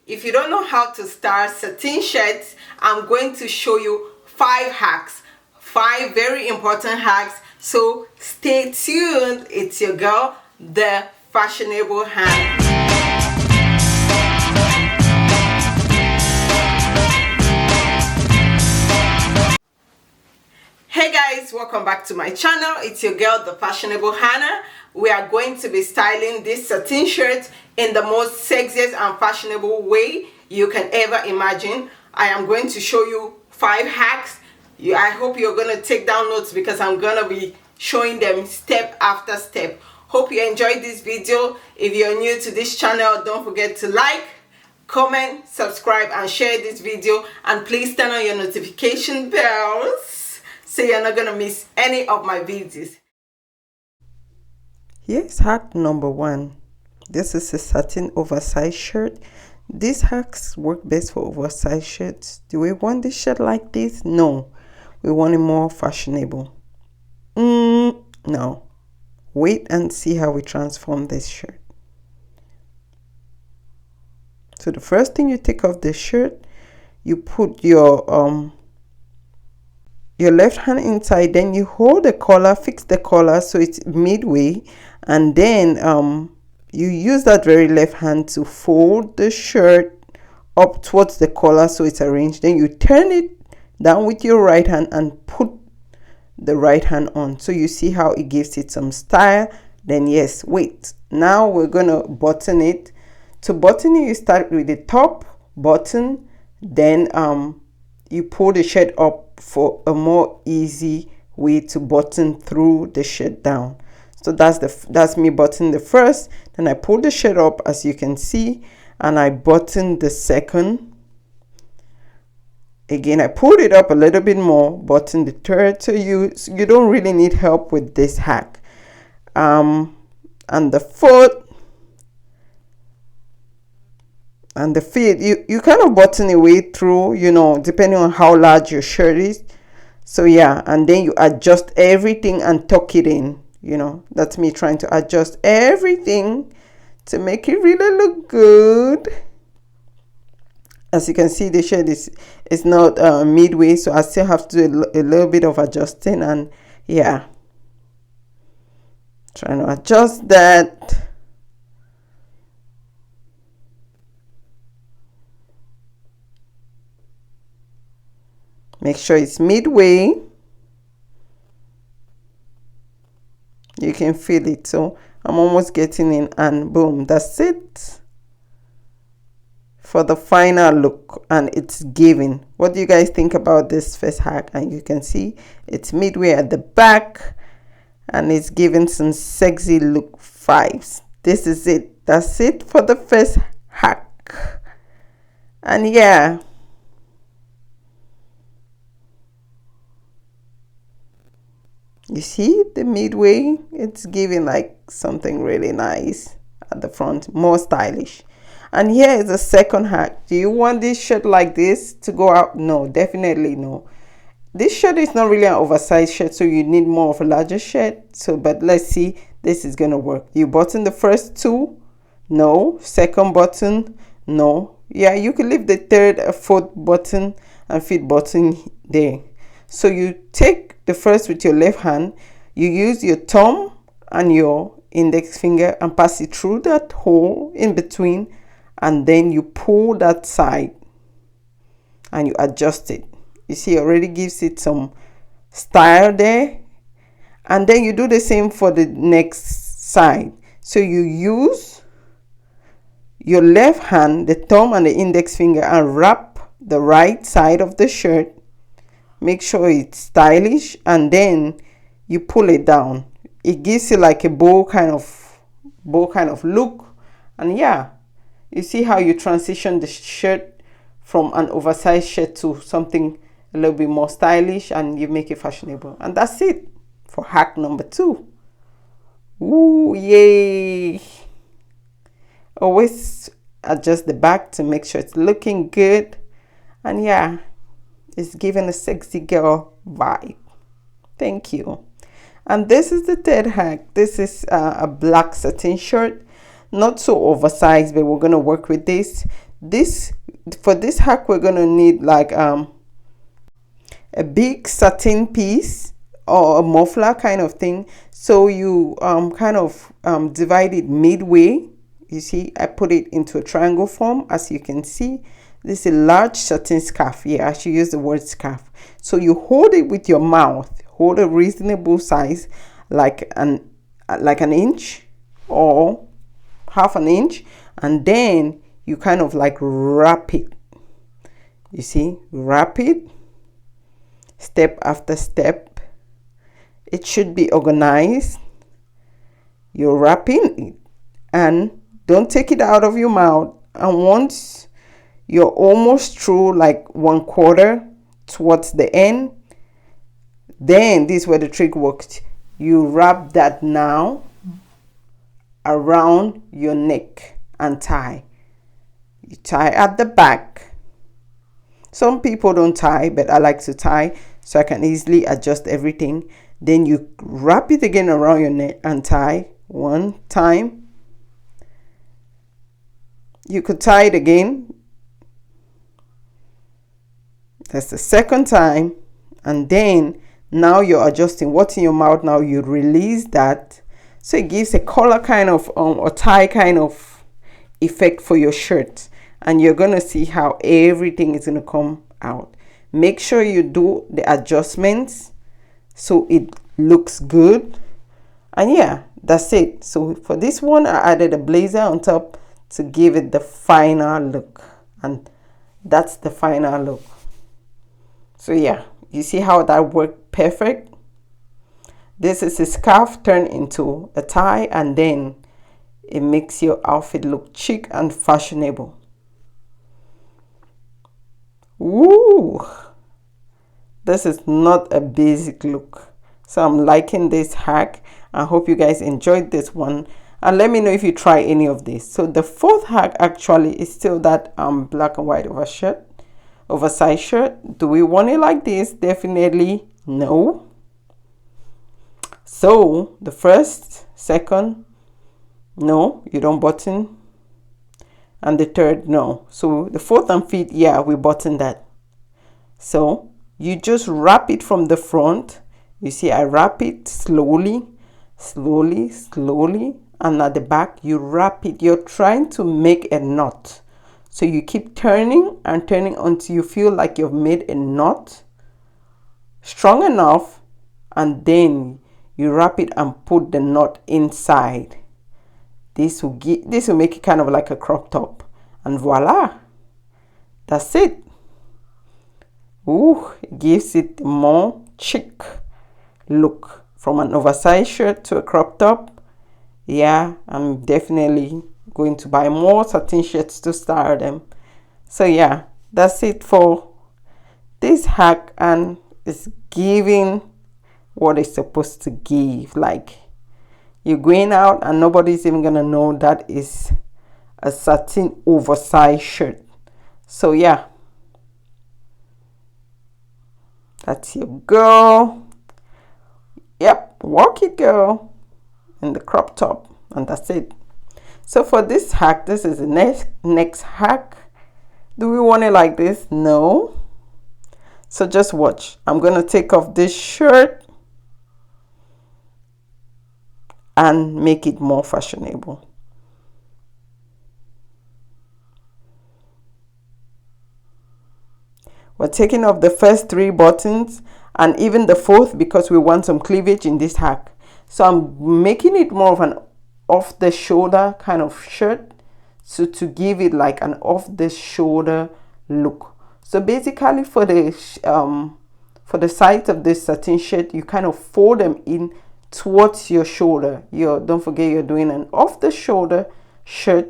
If you don't know how to style satin shirts, I'm going to show you 5 hacks, 5 very important hacks. So stay tuned. It's your girl, the fashionable Hannah. Hey guys, welcome back to my channel. It's your girl, the fashionable Hannah. We are going to be styling this satin shirt in the most sexiest and fashionable way you can ever imagine. I am going to show you 5 hacks. I hope you're going to take down notes because I'm going to be showing them step after step. Hope you enjoyed this video. If you're new to this channel, don't forget to like, comment, subscribe, and share this video. And please turn on your notification bells so you're not gonna miss any of my videos. Here's hack number 1. This is a satin oversized shirt. These hacks work best for oversized shirts. Do we want this shirt like this? No. We want it more fashionable. No. Wait and see how we transform this shirt. So the first thing, you take off the shirt, you put your left hand inside, then you hold the collar, fix the collar so it's midway, and then you use that very left hand to fold the shirt up towards the collar so it's arranged. Then you turn it down with your right hand and put the right hand on, so you see how it gives it some style. Then yes, wait, now we're gonna button it. To button it, you start with the top button, then you pull the shirt up for a more easy way to button through the shirt down. So that's me buttoning the first, then I pull the shirt up as you can see, and I button the second. Again, I pulled it up a little bit more, button the third. So you don't really need help with this hack. And the fourth and the feet, you kind of button your way through, depending on how large your shirt is. So yeah, and then you adjust everything and tuck it in. That's me trying to adjust everything to make it really look good. As you can see, the shirt is not midway, so I still have to do a little bit of adjusting, and yeah, trying to adjust that. Make sure it's midway. You can feel it. So I'm almost getting in, and boom, that's it for the final look, and it's giving. What do you guys think about this first hack? And you can see it's midway at the back, and it's giving some sexy look vibes. This is it. That's it for the first hack. And yeah, you see the midway, it's giving like something really nice at the front, more stylish. And here is the second hack. Do you want this shirt like this to go out? No, definitely no. This shirt is not really an oversized shirt, so you need more of a larger shirt. But let's see, this is gonna work. You button the first 2, no. Second button, no. Yeah, you can leave the third, fourth button and fifth button there. So you take the first with your left hand, you use your thumb and your index finger and pass it through that hole in between, and then you pull that side and you adjust it. You see, it already gives it some style there. And then you do the same for the next side. So you use your left hand, the thumb and the index finger, and wrap the right side of the shirt. Make sure it's stylish, and then you pull it down. It gives you like a bow kind of look. And yeah, you see how you transition the shirt from an oversized shirt to something a little bit more stylish, and you make it fashionable. And that's it for hack number 2. Ooh, yay! Always adjust the back to make sure it's looking good. And yeah, it's giving a sexy girl vibe. Thank you. And this is the third hack. This is a black satin shirt, not so oversized, but we're going to work with this. For this hack, we're gonna need like a big satin piece or a muffler kind of thing. So you kind of divide it midway. You see, I put it into a triangle form, as you can see. This is a large satin scarf. Yeah, I should use the word scarf. So you hold it with your mouth. Hold a reasonable size, like an inch or half an inch, and then you kind of like wrap it. You see, wrap it step after step. It should be organized. You're wrapping it, and don't take it out of your mouth. And once you're almost through, like 1/4 towards the end, then this is where the trick works. You wrap that now around your neck and tie. You tie at the back. Some people don't tie, but I like to tie so I can easily adjust everything. Then you wrap it again around your neck and tie one time. You could tie it again. That's the second time. And then now you're adjusting what's in your mouth. Now you release that. So it gives a collar kind of or tie kind of effect for your shirt. And you're going to see how everything is going to come out. Make sure you do the adjustments so it looks good. And yeah, that's it. So for this one, I added a blazer on top to give it the final look. And that's the final look. So yeah, you see how that worked perfect? This is a scarf turned into a tie, and then it makes your outfit look chic and fashionable. Woo! This is not a basic look. So I'm liking this hack. I hope you guys enjoyed this one. And let me know if you try any of this. So the fourth hack actually is still that black and white oversized shirt. Do we want it like this? Definitely no. So the first, second, no, you don't button. And the third, no. So the fourth and fifth, yeah, we button that. So you just wrap it from the front. You see, I wrap it slowly, slowly, slowly. And at the back, you wrap it. You're trying to make a knot. So you keep turning and turning until you feel like you've made a knot strong enough. And then you wrap it and put the knot inside. This will make it kind of like a crop top. And voila. That's it. Ooh, it gives it a more chic look. From an oversized shirt to a crop top. Yeah, I'm definitely going to buy more satin shirts to style them. So yeah, that's it for this hack, and it's giving what it's supposed to give. Like, you're going out and nobody's even gonna know that is a satin oversized shirt. So yeah, that's your girl. Yep, walk it, girl, in the crop top. And that's it. So for this hack, this is the next hack. Do we want it like this? No. So just watch. I'm gonna take off this shirt and make it more fashionable. We're taking off the first 3 buttons and even the fourth because we want some cleavage in this hack. So I'm making it more of an off the shoulder kind of shirt, so to give it like an off the shoulder look. So basically for the sides of this satin shirt, you kind of fold them in towards your shoulder. Don't forget you're doing an off the shoulder shirt,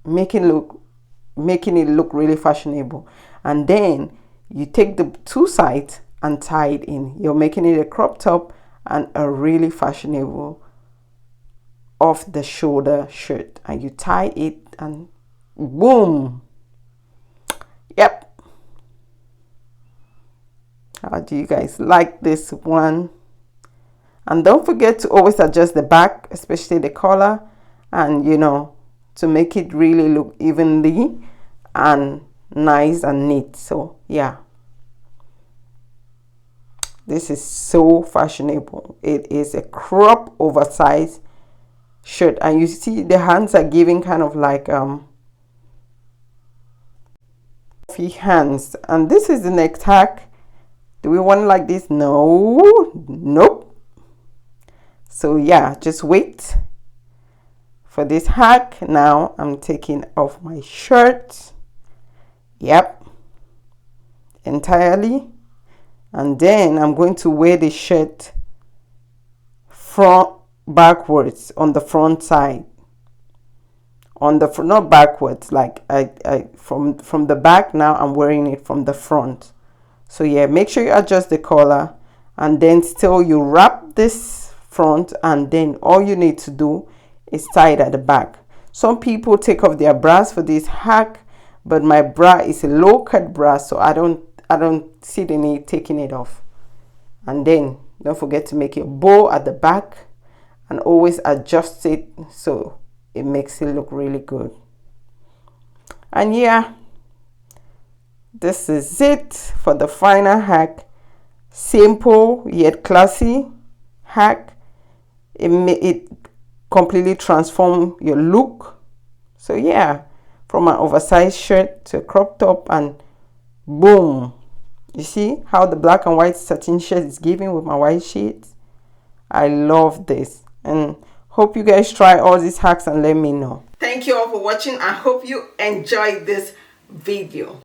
making it look really fashionable. And then you take the 2 sides and tie it in. You're making it a crop top and a really fashionable off the shoulder shirt, and you tie it and boom. Yep. How do you guys like this one? And don't forget to always adjust the back, especially the collar, and to make it really look evenly. and nice and neat. So yeah, this is so fashionable. It is a crop oversized shirt, and you see the hands are giving kind of like puffy hands. And this is the next hack. Do we want it like this? No, nope. So yeah, just wait for this hack. Now I'm taking off my shirt. Yep, entirely. And then I'm going to wear the shirt front backwards on the front side. On the front, not backwards, like I from the back. Now I'm wearing it from the front. So yeah, make sure you adjust the collar, and then still you wrap this front, and then all you need to do is tie it at the back. Some people take off their bras for this hack, but my bra is a low cut bra, so I don't see the need taking it off. And then don't forget to make a bow at the back, and always adjust it so it makes it look really good. And yeah, this is it for the final hack. Simple yet classy hack. It completely transform your look. So yeah, from an oversized shirt to a crop top, and boom. You see how the black and white satin shirt is giving with my white sheets? I love this, and hope you guys try all these hacks and let me know. Thank you all for watching. I hope you enjoyed this video.